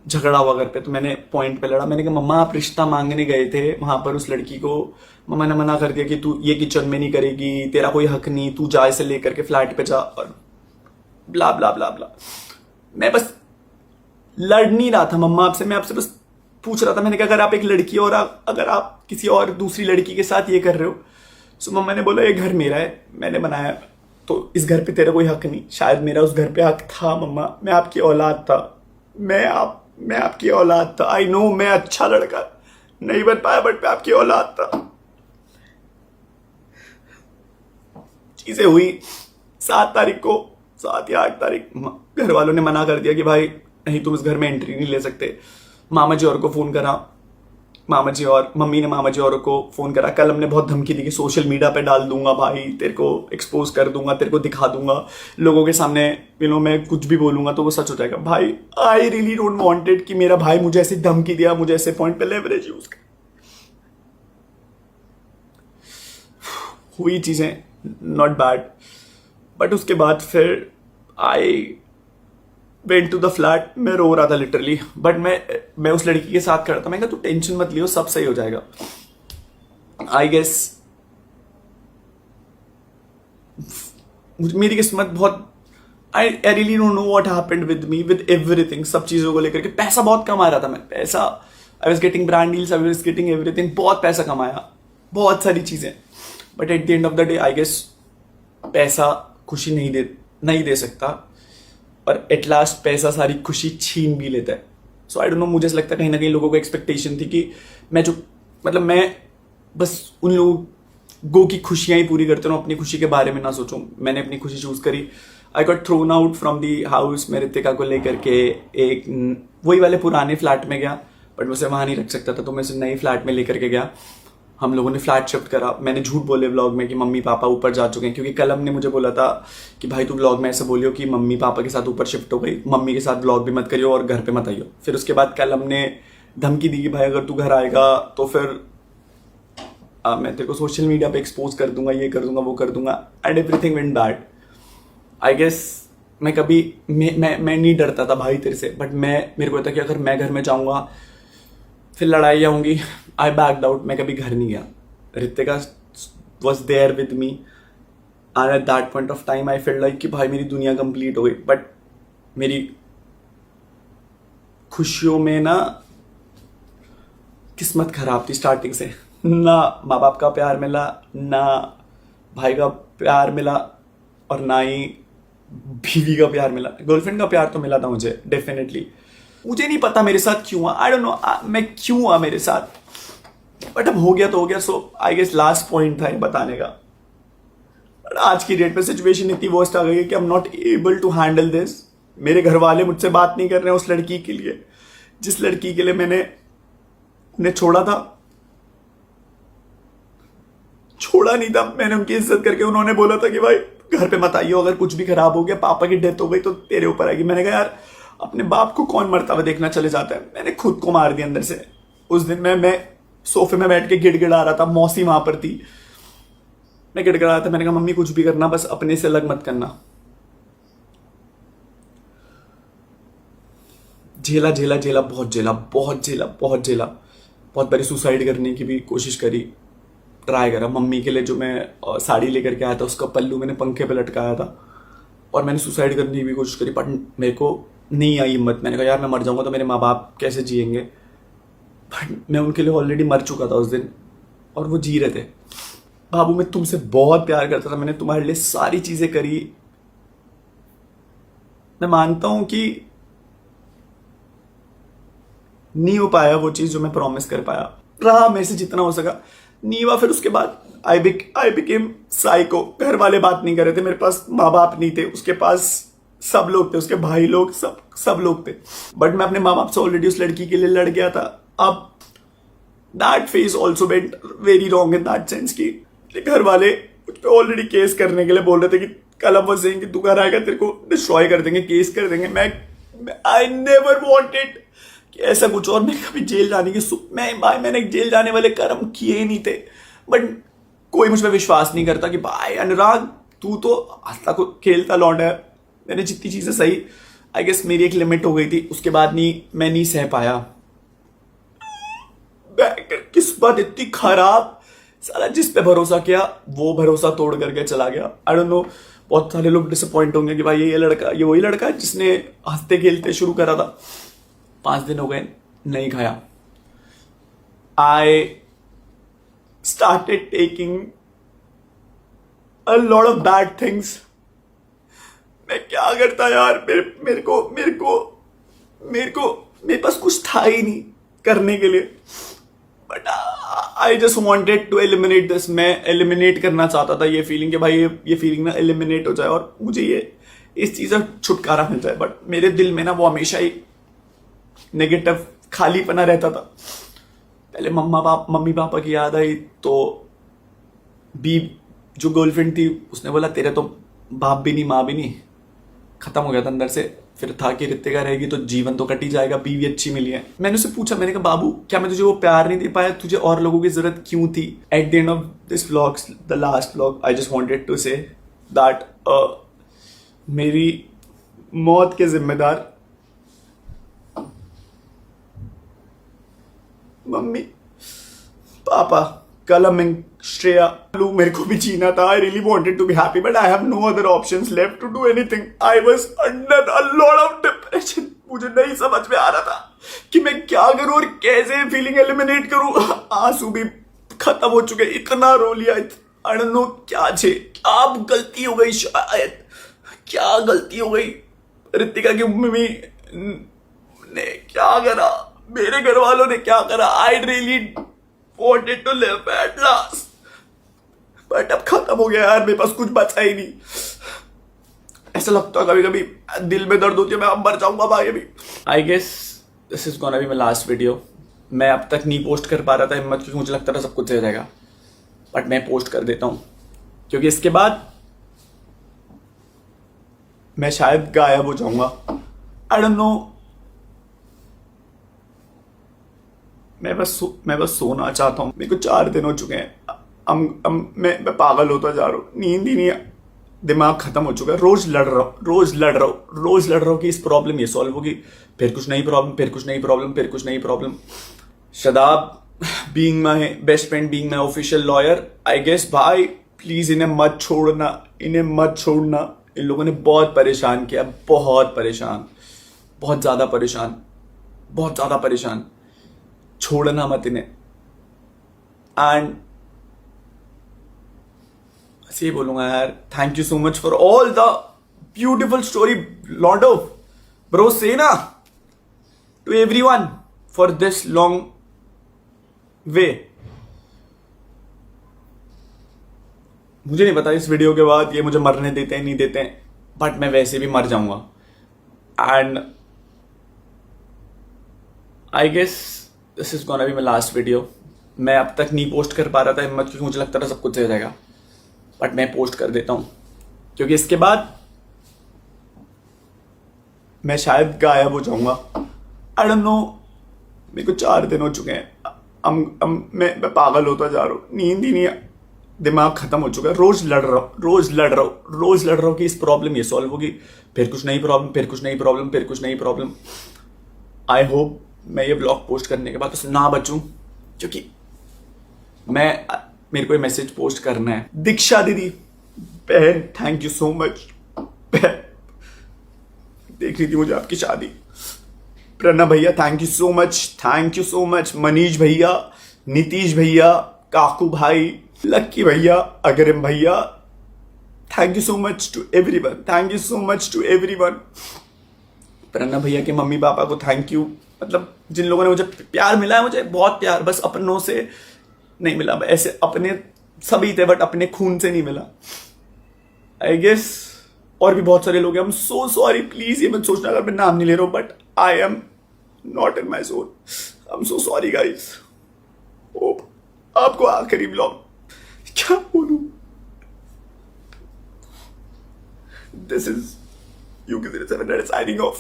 झगड़ा हुआ घर पे, तो मैंने पॉइंट पे लड़ा। मैंने कहा मम्मा आप रिश्ता मांगने गए थे वहां पर उस लड़की को, मम्मा ने मना कर दिया कि तू ये किचन में नहीं करेगी, तेरा कोई हक नहीं, तू जा इसे लेकर के फ्लैट पे जा, और ब्ला ब्ला ब्ला ब्ला। मैं बस लड़ नहीं रहा था मम्मा आपसे, मैं आपसे बस पूछ रहा था। मैंने कहा अगर आप एक लड़की और अगर आप किसी और दूसरी लड़की के साथ ये कर रहे हो, तो मम्मा ने बोला ये घर मेरा है, मैंने बनाया, तो इस घर पे तेरा कोई हक नहीं। शायद मेरा उस घर पे हक था मम्मा, मैं आपकी औलाद था, मैं आपकी औलाद था। आई नो मैं अच्छा लड़का नहीं बन पाया, बट मैं आपकी औलाद था। चीजें हुई 7 तारीख को, 7 या 8 तारीख, घर वालों ने मना कर दिया कि भाई नहीं तुम इस घर में एंट्री नहीं ले सकते। मामा जी और को फोन करा, मामा जी और मम्मी ने मामा जी और को फोन करा। कल हमने बहुत धमकी दी कि सोशल मीडिया पे डाल दूंगा भाई, तेरे को एक्सपोज कर दूंगा, तेरे को दिखा दूंगा लोगों के सामने, मैं कुछ भी बोलूंगा तो वो सच हो जाएगा। भाई आई रियली डोंट वांटेड कि मेरा भाई मुझे ऐसी धमकी दिया, मुझे ऐसे पॉइंट पे लेवरेज यूज कर। हुई चीजें नॉट बैड, बट उसके बाद फिर I went to the flat. मैं रो रहा था लिटरली, बट मैं उस लड़की के साथ खड़ा था। मैं कहा तू टेंशन मत लियो, सब सही हो जाएगा। आई गेस मेरी किस्मत बहुत, I really don't know what happened with me with everything, सब चीजों को लेकर के। पैसा बहुत कमा रहा था मैं, पैसा, I was getting brand deals, I was getting everything, बहुत पैसा कमाया, बहुत सारी चीजें। But at the end of the day I guess पैसा खुशी नहीं दे सकता, और एट लास्ट पैसा सारी खुशी छीन भी लेता है। सो आई डोंट नो, मुझे ऐसा लगता है कहीं ना कहीं लोगों को एक्सपेक्टेशन थी कि मैं बस उन लोगों की खुशियां ही पूरी करता हूँ, अपनी खुशी के बारे में ना सोचूं। मैंने अपनी खुशी चूज करी। I got thrown out from the house. मैं रितिका को लेकर के एक वही वाले पुराने फ्लैट में गया, बट मैं उसे वहां नहीं रख सकता था, तो मैं उसे नए फ्लैट में लेकर के गया। हम लोगों ने फ्लैट शिफ्ट करा। मैंने झूठ बोले व्लॉग में कि मम्मी पापा ऊपर जा चुके हैं, क्योंकि कलम ने मुझे बोला था कि भाई तू व्लॉग में ऐसे बोलियो कि मम्मी पापा के साथ ऊपर शिफ्ट हो गई, मम्मी के साथ व्लॉग भी मत करियो और घर पे मत आइयो। फिर उसके बाद कलम ने धमकी दी कि भाई अगर तू घर आएगा तो फिर मैं तेरे को सोशल मीडिया पे एक्सपोज कर दूंगा, ये कर दूंगा, वो कर दूंगा, and everything went bad. I guess मैं कभी मैं नहीं डरता था भाई तेरे से, बट मेरे को था कि अगर मैं घर में जाऊंगा फिर लड़ाइयाँ होंगी। आई बैक्ड आउट, मैं कभी घर नहीं गया। Ritika was there with me, and at that point of time I feel like कि भाई मेरी दुनिया कंप्लीट हो गई। बट मेरी खुशियों में ना किस्मत खराब थी स्टार्टिंग से। ना माँ बाप का प्यार मिला, ना भाई का प्यार मिला, और ना ही बीवी का प्यार मिला। गर्लफ्रेंड का प्यार तो मिला था मुझे डेफिनेटली। मुझे नहीं पता मेरे साथ क्यों हुआ, आई डोंट नो मैं क्यों हुआ मेरे साथ, बट अब हो गया तो हो गया। सो आई गेस लास्ट पॉइंट था ये बताने का। बट आज की डेट में सिचुएशन इतनी वर्स्ट आ गई है कि I am not able to handle this. मेरे घर वाले मुझसे बात नहीं कर रहे हैं उस लड़की के लिए, जिस लड़की के लिए मैंने उन्हें छोड़ा नहीं था। मैंने उनकी इज्जत करके, उन्होंने बोला था कि भाई घर पे मत आइयो, अगर कुछ भी खराब हो गया, पापा की डेथ हो गई तो तेरे ऊपर आएगी। मैंने कहा यार अपने बाप को कौन मरता हुआ देखना चले जाता है। मैंने खुद को मार दिया अंदर से। उस दिन मैं सोफे में बैठ के गिड़गिड़ा रहा था, मौसी वहां पर थी, मैं गिड़गिड़ा रहा था। मैंने कहा मम्मी कुछ भी करना, बस अपने से अलग मत करना। झेला, बहुत झेला। बहुत बारी सुसाइड करने की भी कोशिश करी, ट्राई करा। मम्मी के लिए जो मैं साड़ी लेकर के आया था उसका पल्लू मैंने पंखे पे लटकाया था, और मैंने सुसाइड करने की भी कोशिश करी, बट मेरे को नहीं आई हिम्मत। मैंने कहा यार मैं मर जाऊंगा तो मेरे माँ बाप कैसे जिएंगे। बट मैं उनके लिए ऑलरेडी मर चुका था उस दिन, और वो जी रहे थे। बाबू मैं तुमसे बहुत प्यार करता था, मैंने तुम्हारे लिए सारी चीजें करी। मैं मानता हूं कि नहीं हो पाया वो चीज जो मैं प्रॉमिस कर पाया, रहा मेरे से जितना हो सका, नहीं हुआ। फिर उसके बाद आई बिकेम साइको। घर वाले बात नहीं कर रहे थे, मेरे पास माँ बाप नहीं थे, उसके पास सब लोग थे, उसके भाई लोग, सब लोग थे। बट मैं अपने माँ बाप से ऑलरेडी उस लड़की के लिए लड़ गया था। अब that phase also went very wrong in that sense कि घर वाले मुझ पे ऑलरेडी केस करने के लिए बोल रहे थे कि कल हम वसें कि तू घर आएगा तेरे को डिस्ट्रॉय कर देंगे, केस कर देंगे। मैं आई नेवर वांटेड कि ऐसा कुछ, और मैं कभी जेल जाने की मैंने जेल जाने वाले कर्म किए नहीं थे। बट कोई मुझ पर विश्वास नहीं करता कि भाई अनुराग तू तो हंसता को खेलता लौंडा है। मैंने जितनी चीजें सही, आई गेस मेरी एक लिमिट हो गई थी, उसके बाद मैं नहीं सह पाया। किस्मत इतनी खराब, साला जिस पे भरोसा किया वो भरोसा तोड़ करके चला गया। आई डोंट नो, बहुत सारे लोग डिसअपॉइंट होंगे कि भाई ये वही लड़का है जिसने हंसते खेलते शुरू करा था। 5 दिन हो गए नहीं खाया। I started taking a lot of bad things. मैं क्या करता यार, मेरे पास कुछ था ही नहीं करने के लिए, but I just wanted to eliminate this. मैं एलिमिनेट करना चाहता था ये फीलिंग कि भाई ये फीलिंग ना एलिमिनेट हो जाए और मुझे ये इस चीज से छुटकारा मिल जाए। बट मेरे दिल में ना वो हमेशा ही नेगेटिव खालीपना रहता था। पहले मम्मी पापा की याद आई तो बी जो गर्लफ्रेंड थी उसने बोला तेरे तो बाप भी नहीं माँ भी नहीं, खत्म हो गया था अंदर से। फिर था कि रितिका रहेगी तो जीवन तो कट ही जाएगा, बीवी अच्छी मिली है। मैंने उससे पूछा, मैंने कहा बाबू क्या मैं तुझे वो प्यार नहीं दे पाया, तुझे और लोगों की जरूरत क्यों थी? At the end of this vlog, the last vlog, I just wanted to say that मेरी मौत के जिम्मेदार मम्मी पापा, कलमिंग, श्रेया, मेरे को भी जीना था। I really wanted to be happy but I have no other options left to do anything. I was under a lot of depression. मुझे नहीं समझ में आ रहा था कि मैं क्या करूं और कैसे फीलिंग एलिमिनेट करूं। आंसू भी खत्म हो चुके, इतना रो लिया। आई डोंट नो क्या गलती हो गई, शायद क्या गलती हो गई। रितिका की मम्मी ने क्या करा, मेरे घर वालों ने क्या करा। I really wanted to live at last, but अब खत्म हो गया यार, मेरे पास कुछ बचा ही नहीं। ऐसा लगता है कभी कभी दिल में दर्द होती है, मैं अब मर जाऊंगा भाई अभी। I guess this is gonna be my last video. मैं अब तक नहीं पोस्ट कर पा रहा था हिम्मत, क्योंकि मुझे लगता था सब कुछ हो जाएगा, बट मैं पोस्ट कर देता हूं क्योंकि इसके बाद मैं शायद गायब हो जाऊंगा। आई डोंट नो, मैं बस सोना चाहता हूँ। मेरे को 4 दिन हो चुके हैं, मैं पागल होता जा रहा हूँ, नींद ही नहीं, दिमाग खत्म हो चुका है। रोज लड़ रहा हूँ कि इस प्रॉब्लम ये सॉल्व होगी, फिर कुछ नई problem. Shadab being my best friend, being my official lawyer, I guess भाई प्लीज इन्हें मत छोड़ना। इन लोगों ने बहुत परेशान किया, बहुत ज्यादा परेशान। छोड़ना मत इन्हें। एंड ऐसे ही बोलूंगा यार, thank you so much for all the beautiful story, lot of bro से ना to everyone for this long way. मुझे नहीं पता इस वीडियो के बाद ये मुझे मरने देते हैं नहीं देते हैं, बट मैं वैसे भी मर जाऊंगा। And I guess this is gonna be my last video. मैं अब तक नहीं पोस्ट कर पा रहा था हिम्मत, क्योंकि मुझे लगता था सब कुछ हो जाएगा, बट मैं पोस्ट कर देता हूं क्योंकि इसके बाद मैं शायद गायब हो जाऊंगा। आई डोंट नो, मेरे को 4 दिन हो चुके हैं, मैं पागल होता जा रहा हूँ, नींद ही नहीं, दिमाग खत्म हो चुका है। रोज लड़ रहा हूँ कि इस प्रॉब्लम ये सॉल्व होगी, फिर कुछ नई प्रॉब्लम। आई होप मैं ये ब्लॉग पोस्ट करने के बाद बस ना बचूं, क्योंकि मेरे को ये मैसेज पोस्ट करना है। दीक्षा दीदी बहन, थैंक यू सो मच। देख रही थी मुझे आपकी शादी। प्रणव भैया thank you so much. Manish भैया, नीतीश भैया, काकू भाई, लक्की भैया, अगरिम भैया, thank you so much to everyone. Pranav भैया के मम्मी पापा को थैंक यू, मतलब जिन लोगों ने मुझे प्यार मिला है, मुझे बहुत प्यार, बस अपनों से नहीं मिला। ऐसे अपने सभी थे बट अपने खून से नहीं मिला। आई गेस और भी बहुत सारे लोग हैं। I am so sorry, please ये मत सोचना अगर मैं नाम नहीं ले रहा हूं, but I am not in my zone. I am so sorry guys. आपको आखिरी ब्लॉग क्या बोलूं, this is UK07 signing off.